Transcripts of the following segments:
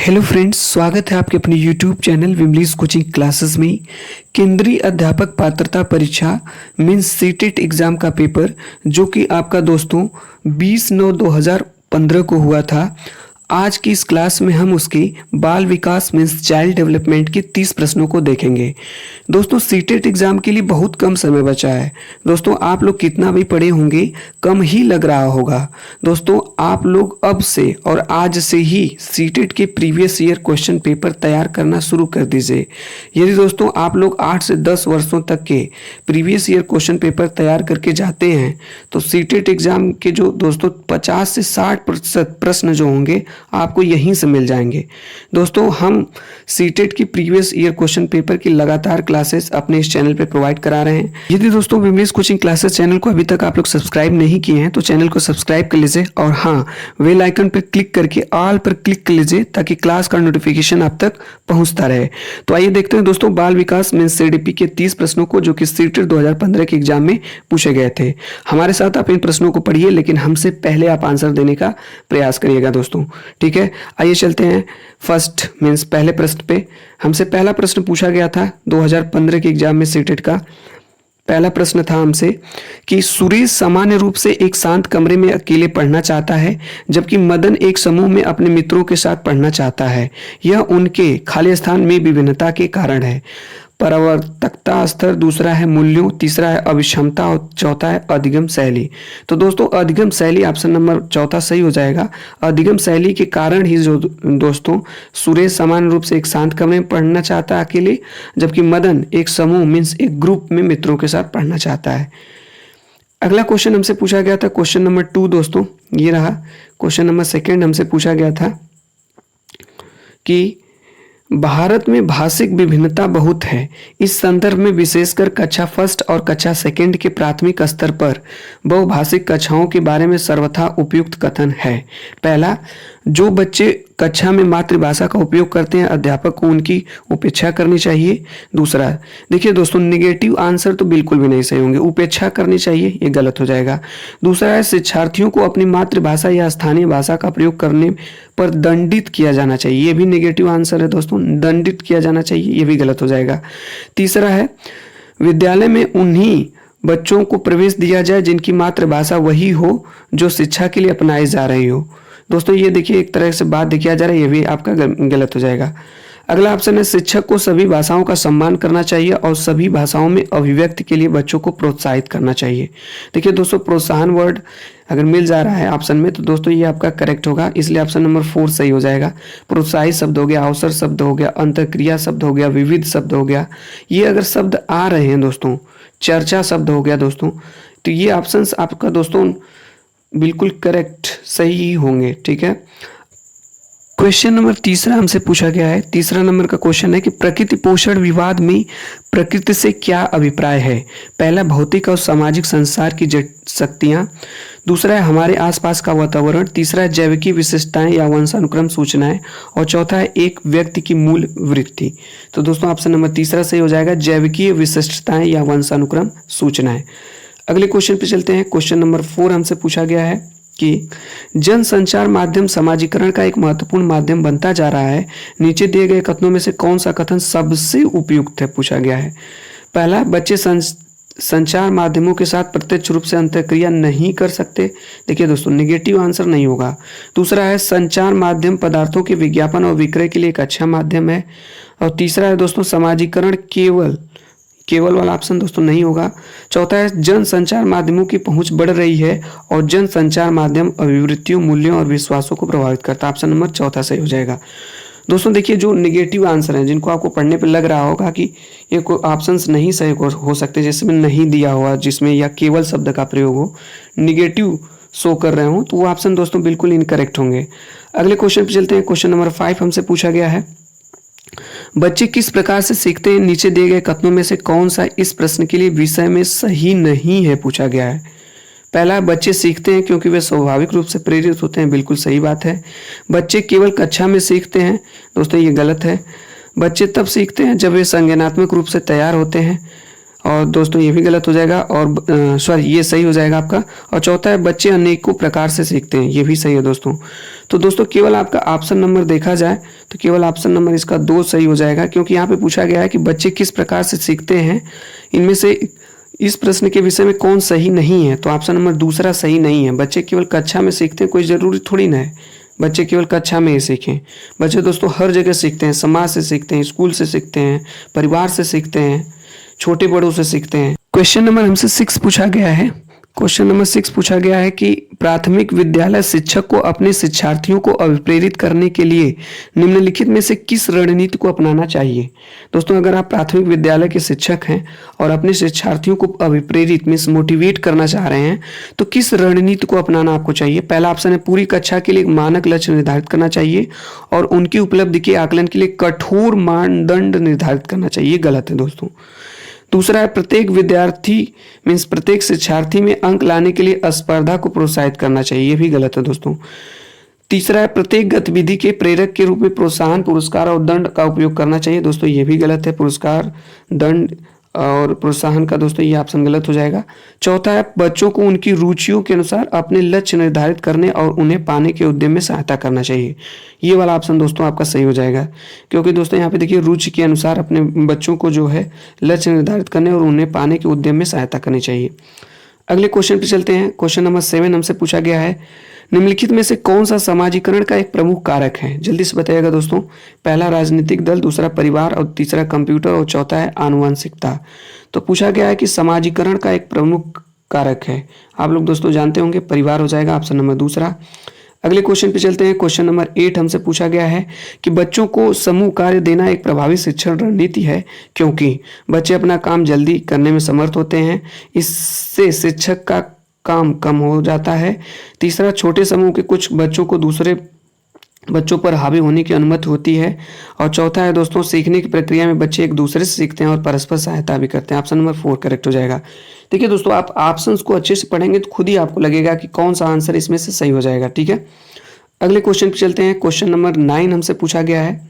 Hello friends, स्वागत है आपके अपने यूट्यूब चैनल विमलीज कोचिंग क्लासेस में। केंद्रीय अध्यापक पात्रता परीक्षा मीन्स सीटेट एग्ज़ाम का पेपर जो कि आपका दोस्तों 20/9/2015 को हुआ था। आज की इस क्लास में हम उसके बाल विकास मीन्स चाइल्ड डेवलपमेंट के 30 प्रश्नों को देखेंगे। दोस्तों सीटेट एग्ज़ाम के लिए बहुत कम समय बचा है। दोस्तों आप लोग कितना भी पढ़े होंगे कम ही लग रहा होगा। दोस्तों आप लोग अब से और आज से ही सीटेट के प्रीवियस ईयर क्वेश्चन पेपर तैयार करना शुरू कर दीजिए। यदि दोस्तों आप लोग 8 से 10 वर्षों तक के प्रीवियस ईयर क्वेश्चन पेपर तैयार करके जाते हैं तो सीटेट एग्ज़ाम के जो दोस्तों 50 से 60% प्रश्न जो होंगे आपको यहीं से मिल जाएंगे। दोस्तों हम सीटेट की प्रीवियस ईयर क्वेश्चन पेपर की लगातार क्लासेस अपने इस चैनल पे प्रोवाइड करा रहे हैं। यदि दोस्तों विमलेश कोचिंग क्लासेस चैनल को अभी तक आप लोग सब्सक्राइब नहीं किए हैं तो चैनल को सब्सक्राइब कर लीजिए और हाँ बेल आइकन पर क्लिक करके ऑल पर क्लिक कर लीजिए ताकि क्लास का नोटिफिकेशन आप तक पहुंचता रहे। तो आइए देखते हैं दोस्तों बाल विकास मीन्स सीडीपी के 30 प्रश्नों को जो कि सीटेट 2015 के एग्जाम में पूछे गए थे। हमारे साथ आप इन प्रश्नों को पढ़िए लेकिन हमसे पहले आप आंसर देने का प्रयास करिएगा दोस्तों, ठीक है। आइए चलते हैं फर्स्ट मीन्स पहले प्रश्न पे। हमसे पहला प्रश्न पूछा गया था 2015 के एग्जाम में सीटेट का। पहला प्रश्न था हमसे कि सुरेश सामान्य रूप से एक शांत कमरे में अकेले पढ़ना चाहता है जबकि मदन एक समूह में अपने मित्रों के साथ पढ़ना चाहता है। यह उनके खाली स्थान में विभिन्नता के कारण है। परावर्तकता स्तर, दूसरा है मूल्यों, तीसरा है अभिक्षमता और चौथा है अधिगम शैली। तो दोस्तों अधिगम शैली ऑप्शन नंबर चौथा सही हो जाएगा। अधिगम शैली के कारण ही जो दोस्तों सुरेश सामान्य रूप से एक शांत कमरे में पढ़ना चाहता है अकेले जबकि मदन एक समूह मीन्स एक ग्रुप में मित्रों के साथ पढ़ना चाहता है। अगला क्वेश्चन हमसे पूछा गया था क्वेश्चन नंबर 2 दोस्तों, ये रहा। क्वेश्चन नंबर 2 हमसे पूछा गया था कि भारत में भाषिक विभिन्नता बहुत है। इस संदर्भ में विशेषकर कक्षा फर्स्ट और कक्षा सेकंड के प्राथमिक स्तर पर बहुभाषिक कक्षाओं के बारे में सर्वथा उपयुक्त कथन है। पहला, जो बच्चे कक्षा में मातृभाषा का उपयोग करते हैं अध्यापक को उनकी उपेक्षा करनी चाहिए। दूसरा, देखिए दोस्तों नेगेटिव आंसर तो बिल्कुल भी नहीं सही होंगे। उपेक्षा करनी चाहिए ये गलत हो जाएगा। दूसरा है शिक्षार्थियों को अपनी मातृभाषा या स्थानीय भाषा का प्रयोग करने पर दंडित किया जाना चाहिए। ये भी नेगेटिव आंसर है दोस्तों, दंडित किया जाना चाहिए, ये भी गलत हो जाएगा। तीसरा है विद्यालय में उन्हीं बच्चों को प्रवेश दिया जाए जिनकी मातृभाषा वही हो जो शिक्षा के लिए अपनाई जा रही हो। दोस्तों ये देखिए एक तरह से बात दिखाया जा रहा है, ये भी आपका गलत हो जाएगा। अगला ऑप्शन है शिक्षक को सभी भाषाओं का सम्मान करना चाहिए और सभी भाषाओं में अभिव्यक्ति के लिए बच्चों को प्रोत्साहित करना चाहिए। देखिए दोस्तों प्रोत्साहन वर्ड अगर मिल जा रहा है ऑप्शन में तो दोस्तों ये आपका करेक्ट होगा, इसलिए ऑप्शन नंबर 4 सही हो जाएगा। प्रोत्साहित शब्द हो गया, अवसर शब्द हो गया, अंतःक्रिया शब्द हो गया, विविध शब्द हो गया। ये अगर शब्द आ रहे हैं दोस्तों, चर्चा शब्द हो गया दोस्तों, तो ये ऑप्शन आपका दोस्तों बिल्कुल करेक्ट सही ही होंगे, ठीक है। क्वेश्चन नंबर 3 हमसे पूछा गया है। तीसरा नंबर का क्वेश्चन है कि प्रकृति पोषण विवाद में प्रकृति से क्या अभिप्राय है। पहला, भौतिक और सामाजिक संसार की शक्तियाँ। दूसरा है हमारे आसपास का वातावरण। तीसरा है जैविकी विशिष्टताएं या वंशानुक्रम सूचनाएं और चौथा है एक व्यक्ति की मूल वृत्ति। तो दोस्तों ऑप्शन नंबर 3 सही हो जाएगा, जैविकीय विशिष्टताएं या वंशानुक्रम सूचनाएं। अगले क्वेश्चन पे चलते हैं। क्वेश्चन नंबर 4 हमसे पूछा गया है कि जनसंचार माध्यम समाजीकरण का एक महत्वपूर्ण माध्यम बनता जा रहा है। नीचे दिए गए कथनों में से कौन सा कथन सबसे उपयुक्त है पूछा गया है। पहला, बच्चे संचार माध्यमों के साथ प्रत्यक्ष रूप से अंतःक्रिया नहीं कर सकते। देखिए दोस्तों नेगेटिव आंसर नहीं होगा। दूसरा है संचार माध्यम पदार्थों के विज्ञापन और विक्रय के लिए एक अच्छा माध्यम है। और तीसरा है दोस्तों समाजीकरण केवल वाला ऑप्शन दोस्तों नहीं होगा। चौथा है जन संचार माध्यमों की पहुंच बढ़ रही है और जन संचार माध्यम अभिवृत्तियों, मूल्यों और विश्वासों को प्रभावित करता है। ऑप्शन नंबर 4 सही हो जाएगा। दोस्तों देखिए जो निगेटिव आंसर हैं जिनको आपको पढ़ने पे लग रहा होगा कि ये कोई ऑप्शंस नहीं सही हो सकते, जिसमें नहीं दिया हुआ, जिसमें या केवल शब्द का प्रयोग हो, निगेटिव शो कर रहे हो, तो वो ऑप्शन दोस्तों बिल्कुल इनकरेक्ट होंगे। अगले क्वेश्चन पे चलते हैं। क्वेश्चन नंबर 5 हमसे पूछा गया है बच्चे किस प्रकार से सीखते हैं। नीचे दिए गए कथनों में से कौन सा इस प्रश्न के लिए विषय में सही नहीं है पूछा गया है। पहला, बच्चे सीखते हैं क्योंकि वे स्वाभाविक रूप से प्रेरित होते हैं। बिल्कुल सही बात है। बच्चे केवल कक्षा में सीखते हैं। दोस्तों ये गलत है। बच्चे तब सीखते हैं जब वे संज्ञानात्मक रूप से तैयार होते हैं। और दोस्तों ये भी गलत हो जाएगा, और सॉरी ये सही हो जाएगा आपका। और चौथा है बच्चे अनेकों प्रकार से सीखते हैं, ये भी सही है दोस्तों। तो दोस्तों केवल आपका ऑप्शन नंबर देखा जाए तो केवल ऑप्शन नंबर इसका 2 सही हो जाएगा, क्योंकि यहाँ पे पूछा गया है कि बच्चे किस प्रकार से सीखते हैं, इनमें से इस प्रश्न के विषय में कौन सही नहीं है। तो ऑप्शन नंबर दूसरा सही नहीं है। बच्चे केवल कक्षा में सीखते हैं, कोई ज़रूरी थोड़ी ना है बच्चे केवल कक्षा में ही सीखें। बच्चे दोस्तों हर जगह सीखते हैं, समाज से सीखते हैं, स्कूल से सीखते हैं, परिवार से सीखते हैं, छोटे बड़ों से सीखते हैं। क्वेश्चन नंबर हमसे 6 पूछा गया है। क्वेश्चन नंबर 6 पूछा गया है कि प्राथमिक विद्यालय शिक्षक को अपने शिक्षार्थियों को अभिप्रेरित करने के लिए निम्नलिखित में से किस रणनीति को अपनाना चाहिए। दोस्तों अगर आप प्राथमिक विद्यालय के शिक्षक हैं और अपने शिक्षार्थियों को अभिप्रेरित मीन्स मोटिवेट करना चाह रहे हैं तो किस रणनीति को अपनाना आपको चाहिए। पहला ऑप्शन है पूरी कक्षा के लिए एक मानक लक्ष्य निर्धारित करना चाहिए और उनकी उपलब्धि के आकलन के लिए कठोर मानदंड निर्धारित करना चाहिए। गलत है दोस्तों। दूसरा है प्रत्येक विद्यार्थी मीन्स प्रत्येक शिक्षार्थी में अंक लाने के लिए स्पर्धा को प्रोत्साहित करना चाहिए, ये भी गलत है दोस्तों। तीसरा है प्रत्येक गतिविधि के प्रेरक के रूप में प्रोत्साहन, पुरस्कार और दंड का उपयोग करना चाहिए। दोस्तों ये भी गलत है, पुरस्कार, दंड और प्रोत्साहन का दोस्तों ये ऑप्शन गलत हो जाएगा। चौथा है बच्चों को उनकी रुचियों के अनुसार अपने लक्ष्य निर्धारित करने और उन्हें पाने के उद्यम में सहायता करना चाहिए। ये वाला ऑप्शन दोस्तों आपका सही हो जाएगा, क्योंकि दोस्तों यहाँ पे देखिए रुचि के अनुसार अपने बच्चों को जो है लक्ष्य निर्धारित करने और उन्हें पाने के उद्यम में सहायता करनी चाहिए। अगले क्वेश्चन पे चलते हैं। क्वेश्चन नंबर 7 हमसे पूछा गया है निम्नलिखित में से कौन सा समाजीकरण का एक प्रमुख कारक है। जल्दी से बताइएगा दोस्तों। पहला राजनीतिक दल, दूसरा परिवार और तीसरा कंप्यूटर और चौथा है आनुवंशिकता। तो पूछा गया है कि समाजीकरण का एक प्रमुख कारक है, आप लोग दोस्तों जानते होंगे परिवार हो जाएगा ऑप्शन नंबर दूसरा। अगले क्वेश्चन पे चलते हैं। क्वेश्चन नंबर 8 हमसे पूछा गया है कि बच्चों को समूह कार्य देना एक प्रभावी शिक्षण रणनीति है क्योंकि बच्चे अपना काम जल्दी करने में समर्थ होते हैं, इससे शिक्षक का काम कम हो जाता है। तीसरा छोटे समूह के कुछ बच्चों को दूसरे बच्चों पर हावी होने की अनुमति होती है। और चौथा है दोस्तों सीखने की प्रक्रिया में बच्चे एक दूसरे से सीखते हैं और परस्पर सहायता भी करते हैं। ऑप्शन नंबर 4 करेक्ट हो जाएगा। देखिए दोस्तों आप ऑप्शंस को अच्छे से पढ़ेंगे तो खुद ही आपको लगेगा कि कौन सा आंसर इसमें से सही हो जाएगा। ठीक है, अगले क्वेश्चन पे चलते हैं। क्वेश्चन नंबर 9 हमसे पूछा गया है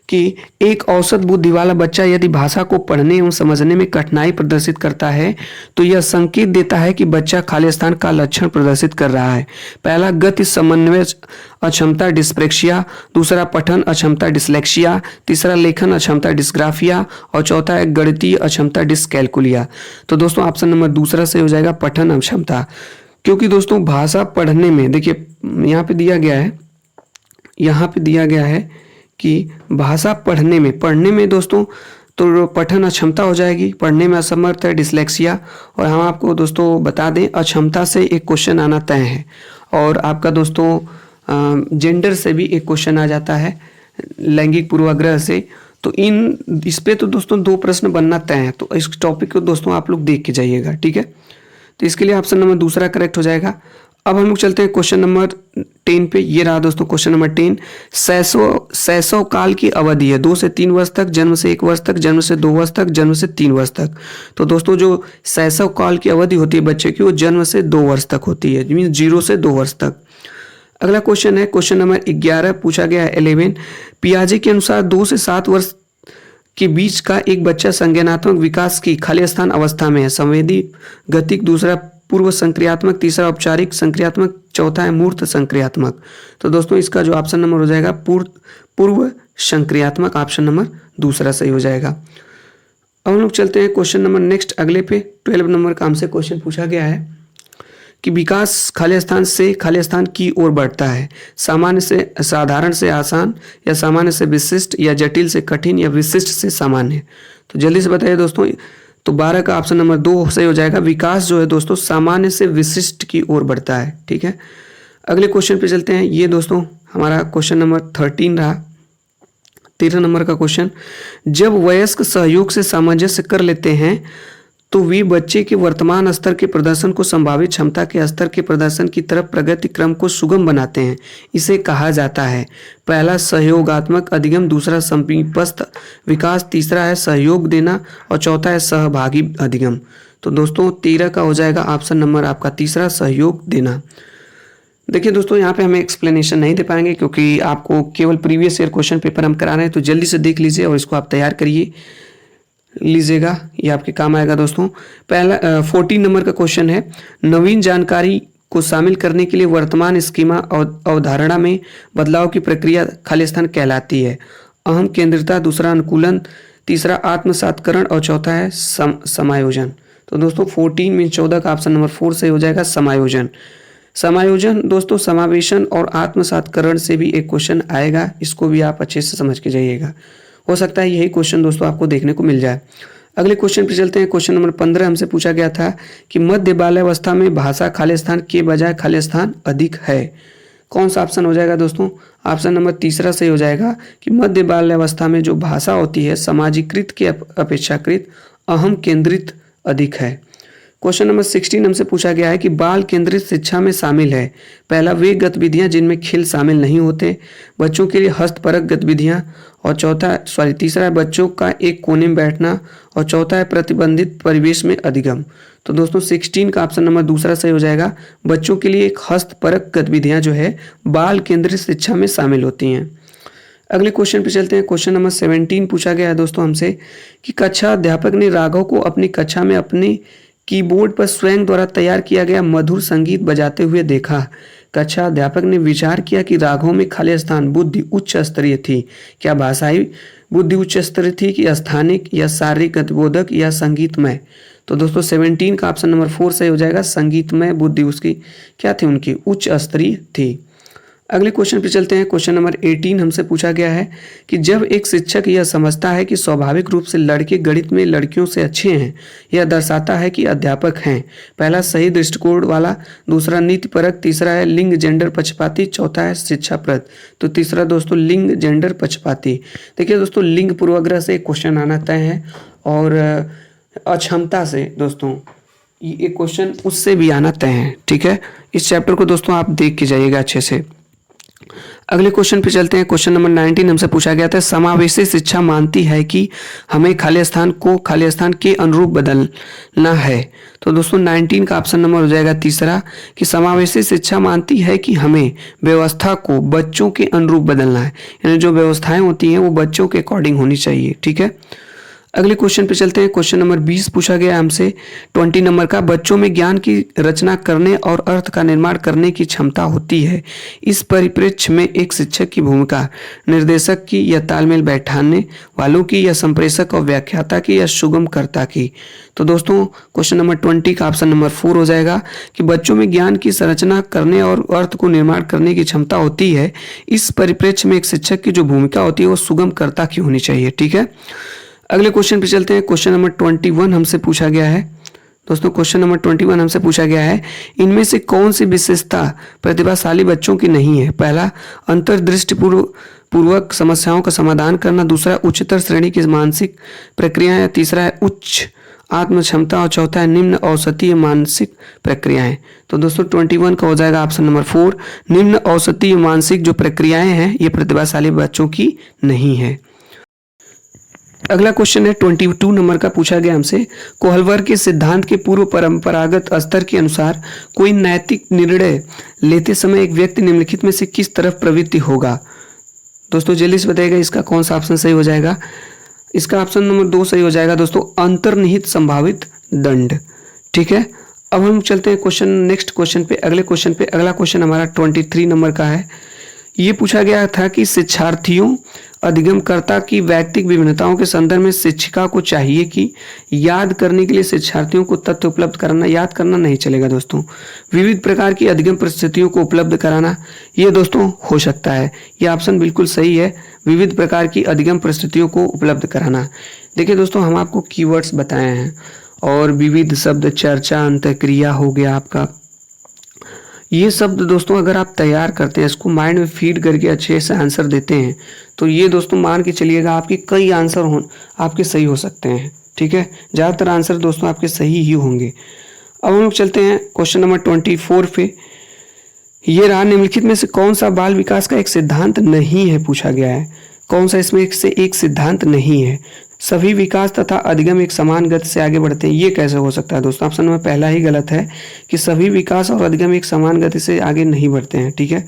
कि एक औसत बुद्धि वाला बच्चा यदि भाषा को पढ़ने एवं समझने में कठिनाई प्रदर्शित करता है तो यह संकेत देता है कि बच्चा खाली स्थान का लक्षण प्रदर्शित कर रहा है। पहला गति समन्वय अक्षमता डिस्प्रेक्सिया, दूसरा पठन अक्षमता डिसलेक्सिया, तीसरा लेखन अक्षमता डिस्ग्राफिया और चौथा है गणितीय अक्षमता डिसकैलकुलिया। तो दोस्तों ऑप्शन नंबर दूसरा से हो जाएगा पठन अक्षमता, क्योंकि दोस्तों भाषा पढ़ने में देखिए यहाँ पे दिया गया है कि भाषा पढ़ने में दोस्तों तो पठन अक्षमता हो जाएगी, पढ़ने में असमर्थ है डिसलेक्सिया। और हम आपको दोस्तों बता दें अक्षमता से एक क्वेश्चन आना तय है और आपका दोस्तों जेंडर से भी एक क्वेश्चन आ जाता है, लैंगिक पूर्वाग्रह से। तो इस पे तो दोस्तों 2 प्रश्न बनना तय है, तो इस टॉपिक को दोस्तों आप लोग देख के जाइएगा। ठीक है, तो इसके लिए ऑप्शन नंबर दूसरा करेक्ट हो जाएगा। अब हम लोग चलते हैं क्वेश्चन नंबर 10 पे। ये रहा दोस्तों क्वेश्चन नंबर 10। शैशव काल की अवधि है 2 से 3 वर्ष तक, जन्म से 1 वर्ष तक, जन्म से 2 वर्ष तक, जन्म से 3 वर्ष तक। तो दोस्तों जो शैशव काल की अवधि होती है बच्चे की वो जन्म से 2 वर्ष तक होती है, मीन 0 से 2 वर्ष तक। अगला क्वेश्चन है क्वेश्चन नंबर 11 पूछा गया है 11। पियाजे के अनुसार 2 से 7 वर्ष के बीच का एक बच्चा संज्ञानात्मक विकास की खाली स्थान अवस्था में है। संवेदी गतिक, दूसरा पूर्व संक्रियात्मक, तीसरा औपचारिक संक्रियात्मक, चौथा है मूर्त संक्रियात्मक। तो दोस्तों इसका जो ऑप्शन नंबर हो जाएगा पूर्व संक्रियात्मक, ऑप्शन नंबर दूसरा सही हो जाएगा। अब हम लोग चलते हैं क्वेश्चन नंबर नेक्स्ट अगले पे। 12 नंबर का हमसे क्वेश्चन पूछा गया है कि विकास खाली स्थान से खाली स्थान की ओर बढ़ता है, सामान्य से साधारण से आसान या सामान्य से विशिष्ट या जटिल से कठिन या विशिष्ट से सामान्य। तो जल्दी से बताइए दोस्तों। तो 12 का ऑप्शन नंबर 2 सही हो जाएगा। विकास जो है दोस्तों सामान्य से विशिष्ट की ओर बढ़ता है। ठीक है, अगले क्वेश्चन पे चलते हैं। ये दोस्तों हमारा क्वेश्चन नंबर 13 रहा। 13 नंबर का क्वेश्चन, जब वयस्क सहयोग से सामंजस्य कर लेते हैं तो वे बच्चे के वर्तमान स्तर के प्रदर्शन को संभावित क्षमता के स्तर के प्रदर्शन की तरफ प्रगति क्रम को सुगम बनाते हैं। इसे कहा जाता है पहला सहयोगात्मक अधिगम, दूसरा समीपस्थ विकास, तीसरा है सहयोग देना और चौथा है सहभागी अधिगम। तो दोस्तों 13 का हो जाएगा ऑप्शन नंबर आपका तीसरा, सहयोग देना। देखिए दोस्तों यहाँ पे हमें एक्सप्लेनेशन नहीं दे पाएंगे क्योंकि आपको केवल प्रीवियस ईयर क्वेश्चन पेपर हम करा रहे हैं, तो जल्दी से देख लीजिए और इसको आप तैयार करिए। लीजिएगा, ये आपके काम आएगा दोस्तों। पहला 14 नंबर का क्वेश्चन है, नवीन जानकारी को शामिल करने के लिए वर्तमान स्कीमा और अवधारणा में बदलाव की प्रक्रिया खाली स्थान कहलाती है। अहम केंद्रिता, दूसरा अनुकूलन, तीसरा आत्मसातकरण और चौथा है समायोजन। तो दोस्तों 14 में 14 का ऑप्शन नंबर 4 सही हो जाएगा, समायोजन। समायोजन दोस्तों समावेशन और आत्मसातकरण से भी एक क्वेश्चन आएगा, इसको भी आप अच्छे से समझ के जाइएगा। हो सकता है यही क्वेश्चन दोस्तों आपको देखने को मिल जाए। अगले क्वेश्चन पे चलते हैं। क्वेश्चन नंबर 15 हमसे पूछा गया था कि मध्य बाल्यावस्था में भाषा खाली स्थान के बजाय खाली स्थान अधिक है। कौन सा ऑप्शन हो जाएगा दोस्तों? ऑप्शन नंबर तीसरा सही हो जाएगा कि मध्य बाल्यावस्था में जो भाषा होती है सामाजिकृत के अपेक्षाकृत अहम केंद्रित अधिक है। क्वेश्चन नंबर 16 हमसे पूछा गया है कि बाल केंद्रित शिक्षा में शामिल है। पहला, वे गतिविधियां जिनमें खेल शामिल नहीं होते, बच्चों के लिए हस्तपरक गतिविधियां, और तीसरा है बच्चों का एक कोने में बैठना, और चौथा है प्रतिबंधित परिवेश में अधिगम। तो दोस्तों 16 का ऑप्शन नंबर दूसरा सही हो जाएगा, बच्चों के लिए एक हस्तपरक गतिविधियां जो है बाल केंद्रित शिक्षा में शामिल होती हैं। अगले क्वेश्चन पे चलते हैं। क्वेश्चन नंबर 17 पूछा गया है दोस्तों हमसे कि कक्षा अध्यापक ने राघव को अपनी कक्षा में अपने कीबोर्ड पर स्वयं द्वारा तैयार किया गया मधुर संगीत बजाते हुए देखा। कक्षा अध्यापक ने विचार किया कि राघव में खाली स्थान बुद्धि उच्च स्तरीय थी। क्या भाषाई बुद्धि उच्च स्तरीय थी, कि स्थानिक या शारीरिक गतिबोधक या संगीतमय? तो दोस्तों 17 का ऑप्शन नंबर 4 सही हो जाएगा, संगीतमय बुद्धि उसकी क्या थी, उनकी उच्च स्तरीय थी। अगले क्वेश्चन पे चलते हैं। क्वेश्चन नंबर 18 हमसे पूछा गया है कि जब एक शिक्षक यह समझता है कि स्वाभाविक रूप से लड़के गणित में लड़कियों से अच्छे हैं, यह दर्शाता है कि अध्यापक हैं। पहला, सही दृष्टिकोण वाला, दूसरा नीतिपरक, तीसरा है लिंग जेंडर पक्षपाती, चौथा है शिक्षाप्रद। तो तीसरा दोस्तों लिंग जेंडर पक्षपाती। देखिए दोस्तों लिंग पूर्वाग्रह से क्वेश्चन आना तय है, और अक्षमता से दोस्तों ये क्वेश्चन उससे भी आना तय है। ठीक है, इस चैप्टर को दोस्तों आप देख के जाइएगा अच्छे से। अगले क्वेश्चन पे चलते हैं। क्वेश्चन नंबर 19 हमसे पूछा गया था, समावेशी शिक्षा मानती है कि हमें खाली स्थान को खाली स्थान के अनुरूप बदलना है। तो दोस्तों 19 का ऑप्शन नंबर हो जाएगा तीसरा, कि समावेशी शिक्षा मानती है कि हमें व्यवस्था को बच्चों के अनुरूप बदलना है, यानी जो व्यवस्थाएं होती हैं वो बच्चों के अकॉर्डिंग होनी चाहिए। ठीक है, अगले क्वेश्चन पे चलते हैं। क्वेश्चन नंबर 20 पूछा गया हमसे 20 नंबर का, बच्चों में ज्ञान की रचना करने और अर्थ का निर्माण करने की क्षमता होती है। इस परिप्रेक्ष्य में एक शिक्षक की भूमिका निर्देशक की या तालमेल बैठाने वालों की या संप्रेषक और व्याख्याता की या सुगमकर्ता की? तो दोस्तों क्वेश्चन नंबर 20 का ऑप्शन नंबर 4 हो जाएगा कि बच्चों में ज्ञान की संरचना करने और अर्थ को निर्माण करने की क्षमता होती है। इस परिप्रेक्ष्य में एक शिक्षक की जो भूमिका होती है वो सुगमकर्ता की होनी चाहिए। ठीक है, अगले क्वेश्चन पे चलते हैं। क्वेश्चन नंबर 21 हमसे पूछा गया है दोस्तों, क्वेश्चन नंबर 21 हमसे पूछा गया है, इनमें से कौन सी विशेषता प्रतिभाशाली बच्चों की नहीं है? पहला, अंतर्दृष्टि पूर्वक समस्याओं का समाधान करना, दूसरा उच्चतर श्रेणी की मानसिक प्रक्रियाएं, तीसरा है उच्च आत्म क्षमता, और चौथा है निम्न औसतीय मानसिक प्रक्रियाएं। तो दोस्तों 21 का हो जाएगा ऑप्शन नंबर 4, निम्न औसतीय मानसिक जो प्रक्रियाएं हैं ये प्रतिभाशाली बच्चों की नहीं है। अगला क्वेश्चन है 22 नंबर का, पूछा गया हमसे, कोहलवर के सिद्धांत के पूर्व परंपरागत स्तर के अनुसार कोई नैतिक निर्णय लेते समय एक व्यक्ति निम्नलिखित में से किस तरफ प्रवृत्ति होगा? दोस्तों जल्दी से बताइएगा इसका कौन सा ऑप्शन सही हो जाएगा। इसका ऑप्शन नंबर 2 सही हो जाएगा दोस्तों, अंतर्निहित संभावित दंड। ठीक है, अब हम चलते हैं क्वेश्चन नेक्स्ट क्वेश्चन पे, अगले क्वेश्चन पे। अगला क्वेश्चन हमारा 23 नंबर का है। ये पूछा गया था कि शिक्षार्थियों अधिगमकर्ता की व्यक्तिगत विभिन्नताओं के संदर्भ में शिक्षिका को चाहिए कि याद करने के लिए शिक्षार्थियों को तथ्य उपलब्ध कराना, याद करना नहीं चलेगा दोस्तों, विविध प्रकार की अधिगम परिस्थितियों को उपलब्ध कराना, ये दोस्तों हो सकता है। ये ऑप्शन बिल्कुल सही है, विविध प्रकार की अधिगम परिस्थितियों को उपलब्ध कराना। देखिए दोस्तों हम आपको कीवर्ड्स बताए हैं, और विविध शब्द, चर्चा, अंतःक्रिया हो गया आपका, ये शब्द दोस्तों अगर आप तैयार करते हैं, इसको माइंड में फीड करके अच्छे से आंसर देते हैं, तो ये दोस्तों मान के चलिएगा आपके कई आंसर आपके सही हो सकते हैं। ठीक है, ज़्यादातर आंसर दोस्तों आपके सही ही होंगे। अब हम लोग चलते हैं क्वेश्चन नंबर 24 पे। ये रहा, निम्नलिखित में से कौन सा बाल विकास का एक सिद्धांत नहीं है, पूछा गया है। कौन सा इसमें से एक सिद्धांत नहीं है? सभी विकास तथा अधिगम एक समान गति से आगे बढ़ते हैं, ये कैसे हो सकता है दोस्तों? ऑप्शन नंबर पहला ही गलत है कि सभी विकास और अधिगम एक समान गति से आगे नहीं बढ़ते हैं। ठीक है,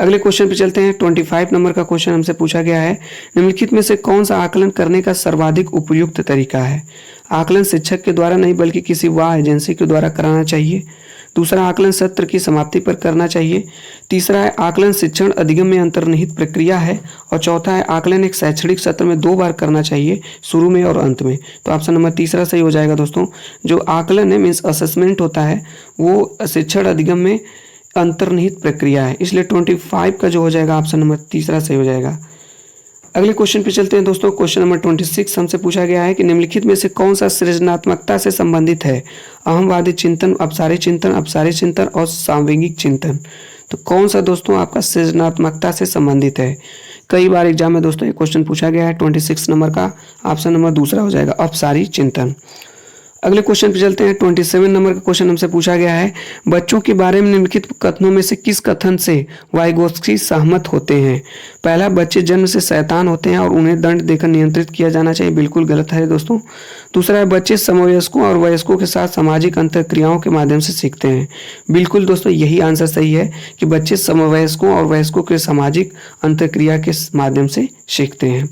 अगले क्वेश्चन पे चलते हैं। 25 नंबर का क्वेश्चन हमसे पूछा गया है, निम्नलिखित में से कौन सा आकलन करने का सर्वाधिक उपयुक्त तरीका है। आकलन शिक्षक के द्वारा नहीं बल्कि किसी वाह एजेंसी के द्वारा कराना चाहिए। दूसरा, आकलन सत्र की समाप्ति पर करना चाहिए। तीसरा है, आकलन शिक्षण अधिगम में अंतर्निहित प्रक्रिया है। और चौथा है, आकलन एक शैक्षणिक सत्र में 2 बार करना चाहिए, शुरू में और अंत में। तो ऑप्शन नंबर तीसरा सही हो जाएगा दोस्तों। जो आकलन है मीन्स असेसमेंट होता है, वो शिक्षण अधिगम में अंतर्निहित प्रक्रिया है, इसलिए 25 का जो हो जाएगा ऑप्शन नंबर तीसरा सही हो जाएगा। अगले क्वेश्चन पे चलते हैं दोस्तों। क्वेश्चन नंबर 26 हमसे पूछा गया है कि निम्नलिखित में से कौन सा सृजनात्मकता से संबंधित है। अहमवादी चिंतन, अपसारी चिंतन और सांवेगिक चिंतन। तो कौन सा दोस्तों आपका सृजनात्मकता से संबंधित है। कई बार एग्जाम में दोस्तों ये क्वेश्चन पूछा गया है। 26 नंबर का ऑप्शन नंबर दूसरा हो जाएगा, अपसारी चिंतन। अगले क्वेश्चन पे चलते हैं। 27 नंबर का क्वेश्चन हमसे पूछा गया है, बच्चों के बारे में निम्नलिखित कथनों में से किस कथन से वाइगोत्स्की सहमत होते हैं। पहला, बच्चे जन्म से शैतान होते हैं और उन्हें दंड देकर नियंत्रित किया जाना चाहिए। बिल्कुल गलत है दोस्तों। दूसरा है, बच्चे समवयस्कों और वयस्कों के साथ सामाजिक अंतःक्रियाओं के माध्यम से सीखते हैं। बिल्कुल दोस्तों यही आंसर सही है कि बच्चे समवयस्कों और वयस्कों के सामाजिक अंतःक्रिया के माध्यम से सीखते हैं।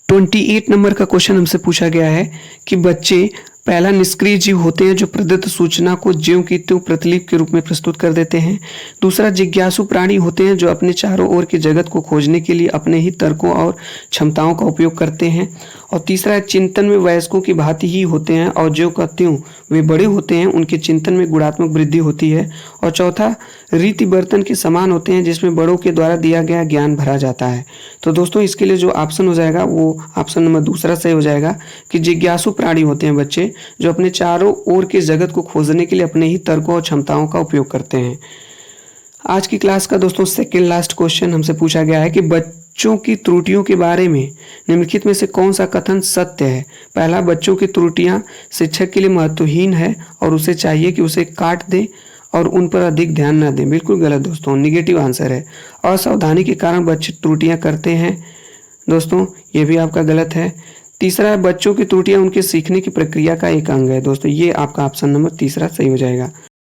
28 नंबर का क्वेश्चन हमसे पूछा गया है कि बच्चे पहला निष्क्रिय जीव होते हैं जो प्रदत्त सूचना को ज्यों की त्यों प्रतिलिपि के रूप में प्रस्तुत कर देते हैं। दूसरा, जिज्ञासु प्राणी होते हैं जो अपने चारों ओर के जगत को खोजने के लिए अपने ही तर्कों और क्षमताओं का उपयोग करते हैं। और तीसरा, चिंतन में वयस्कों की भांति ही होते हैं और ज्यों का त्यों वे बड़े होते हैं उनके चिंतन में गुणात्मक वृद्धि होती है। और चौथा, रीति बर्तन के समान होते हैं जिसमें बड़ों के द्वारा दिया गया ज्ञान भरा जाता है। तो दोस्तों इसके लिए जो ऑप्शन हो जाएगा वो ऑप्शन नंबर दूसरा सही हो जाएगा कि जिज्ञासु प्राणी होते हैं बच्चे जो अपने चारों ओर के जगत को खोजने के लिए अपने ही तर्कों और क्षमताओं का उपयोग करते हैं। आज की क्लास का दोस्तों सेकेंड लास्ट क्वेश्चन हमसे पूछा गया है कि बच्चों की त्रुटियों के बारे में निम्नलिखित में से कौन सा कथन सत्य है। पहला, बच्चों की त्रुटियां शिक्षक के लिए महत्वहीन है और उसे चाहिए कि उसे काट दे और उन पर अधिक ध्यान न दें। बिल्कुल गलत दोस्तों, निगेटिव आंसर है। असावधानी के कारण बच्चे त्रुटियां करते हैं दोस्तों, ये भी आपका गलत है। तीसरा है, बच्चों की त्रुटियां उनके सीखने की प्रक्रिया का एक अंग है। दोस्तों ये आपका ऑप्शन नंबर तीसरा सही हो जाएगा।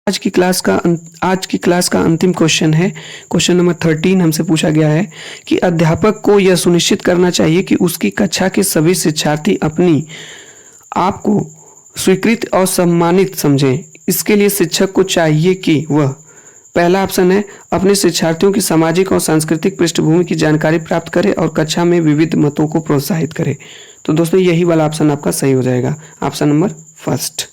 आज की क्लास का अंतिम क्वेश्चन है। क्वेश्चन नंबर 13 हमसे पूछा गया है कि अध्यापक को यह सुनिश्चित करना चाहिए कि उसकी कक्षा के सभी शिक्षार्थी अपनी आप को स्वीकृत और सम्मानित समझें। इसके लिए शिक्षक को चाहिए कि वह, पहला ऑप्शन है, अपने शिक्षार्थियों की सामाजिक और सांस्कृतिक पृष्ठभूमि की जानकारी प्राप्त करे और कक्षा में विविध मतों को प्रोत्साहित करे। तो दोस्तों यही वाला ऑप्शन आपका सही हो जाएगा, ऑप्शन नंबर फर्स्ट।